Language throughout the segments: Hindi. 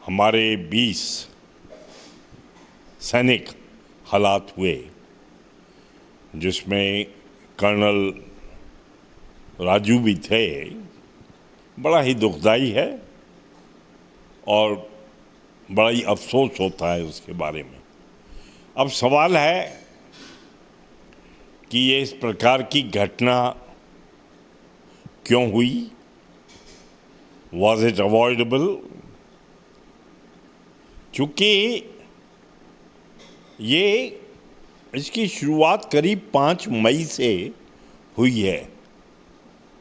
हमारे 20 सैनिक हालात हुए, जिसमें कर्नल राजू भी थे। बड़ा ही दुखदाई है और बड़ा ही अफसोस होता है उसके बारे में। अब सवाल है कि ये इस प्रकार की घटना क्यों हुई? Was it avoidable? चूँकि ये इसकी शुरुआत करीब 5 मई से हुई है,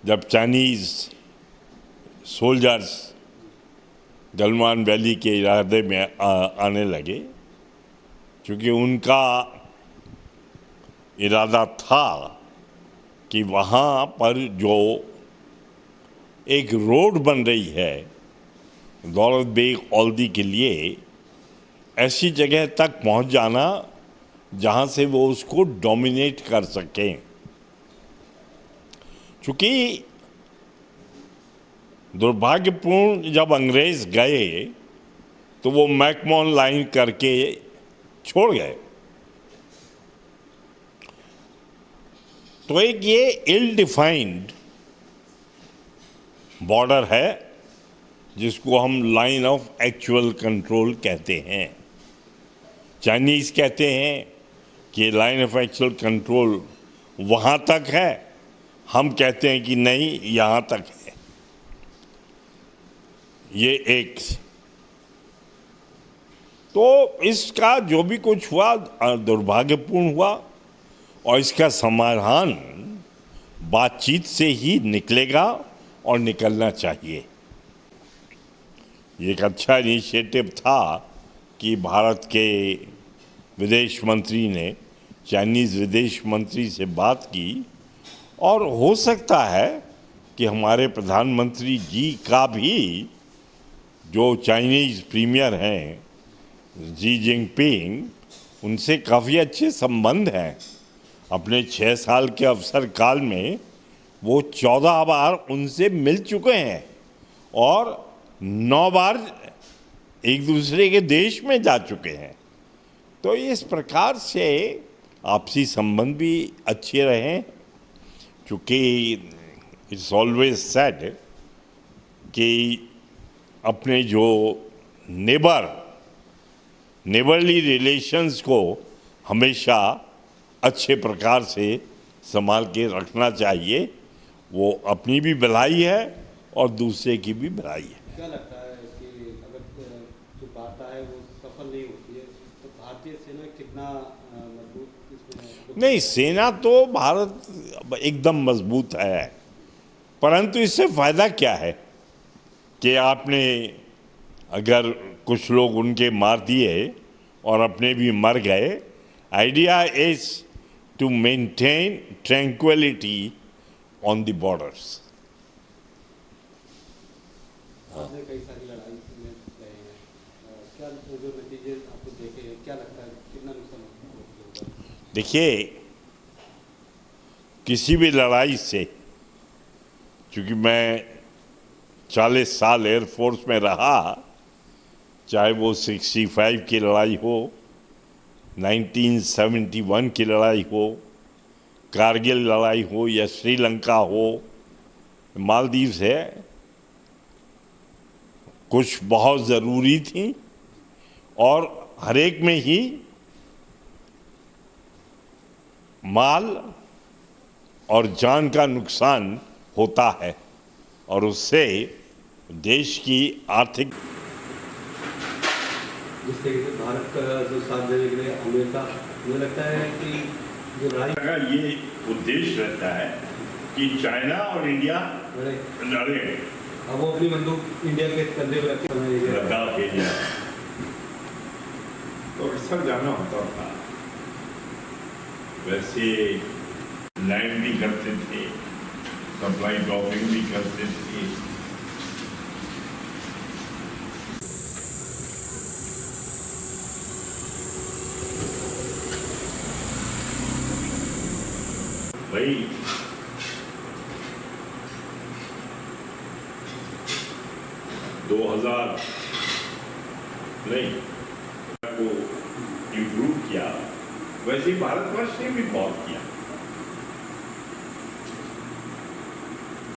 जब चाइनीज़ सोल्जर्स गलवान वैली के इरादे में आने लगे। क्योंकि उनका इरादा था कि वहाँ पर जो एक रोड बन रही है दौलत बेग ओल्दी के लिए, ऐसी जगह तक पहुँच जाना जहाँ से वो उसको डोमिनेट कर सकें। चूँकि दुर्भाग्यपूर्ण जब अंग्रेज़ गए तो वो मैकमोहन लाइन करके छोड़ गए। तो एक ये इल डिफाइंड बॉर्डर है जिसको हम लाइन ऑफ एक्चुअल कंट्रोल कहते हैं। चाइनीज़ कहते हैं कि लाइन ऑफ एक्चुअल कंट्रोल वहाँ तक है, हम कहते हैं कि नहीं, यहाँ तक है। ये एक तो इसका जो भी कुछ हुआ दुर्भाग्यपूर्ण हुआ, और इसका समाधान बातचीत से ही निकलेगा और निकलना चाहिए। ये एक अच्छा इनिशिएटिव था कि भारत के विदेश मंत्री ने चाइनीज़ विदेश मंत्री से बात की, और हो सकता है कि हमारे प्रधानमंत्री जी का भी जो चाइनीज़ प्रीमियर हैं जी जिनपिंग, उनसे काफ़ी अच्छे संबंध हैं। अपने 6 साल के अवसर काल में वो 14 बार उनसे मिल चुके हैं और 9 बार एक दूसरे के देश में जा चुके हैं। तो इस प्रकार से आपसी संबंध भी अच्छे रहे। चूँकि इट्स ऑलवेज सेड कि अपने जो नेबरली रिलेशंस को हमेशा अच्छे प्रकार से संभाल के रखना चाहिए। वो अपनी भी भलाई है और दूसरे की भी भलाई है। क्या लगता है कि अगर जो वार्ता है वो सफल नहीं होती है तो भारतीय सेना कितना मजबूत इसमें? नहीं, सेना तो भारत एकदम मजबूत है, परंतु इससे फ़ायदा क्या है कि आपने अगर कुछ लोग उनके मार दिए और अपने भी मर गए। Idea is to maintain tranquillity on the borders. आपने कई सारी लड़ाई में रहे हैं, क्या जो नतीजे आपको देखे हैं, क्या लगता है कितना नुकसान होगा? देखिए, किसी भी लड़ाई से, क्योंकि मैं 40 साल एयरफोर्स में रहा, चाहे वो 65 की लड़ाई हो, 1971 की लड़ाई हो, कारगिल लड़ाई हो या श्रीलंका हो, मालदीव्स है, कुछ बहुत ज़रूरी थी और हर एक में ही माल और जान का नुकसान होता है और उससे देश की आर्थिक, जिस तरीके से भारत का जो साथ देने के लिए अमेरिका, मुझे लगता है कि जो लड़ाई का ये उद्देश्य रहता है कि चाइना और इंडिया लड़े, अब वो अपनी बंदूक इंडिया के कंधे पर रखे लद्दाख एरिया तो अक्सर जाना होता था। वैसे लैंड भी करते थे, सप्लाई ड्रॉपिंग भी करते थे। भाई 2000 नहीं को इम्प्रूव किया, वैसे ही भारतवर्ष ने भी बहुत किया।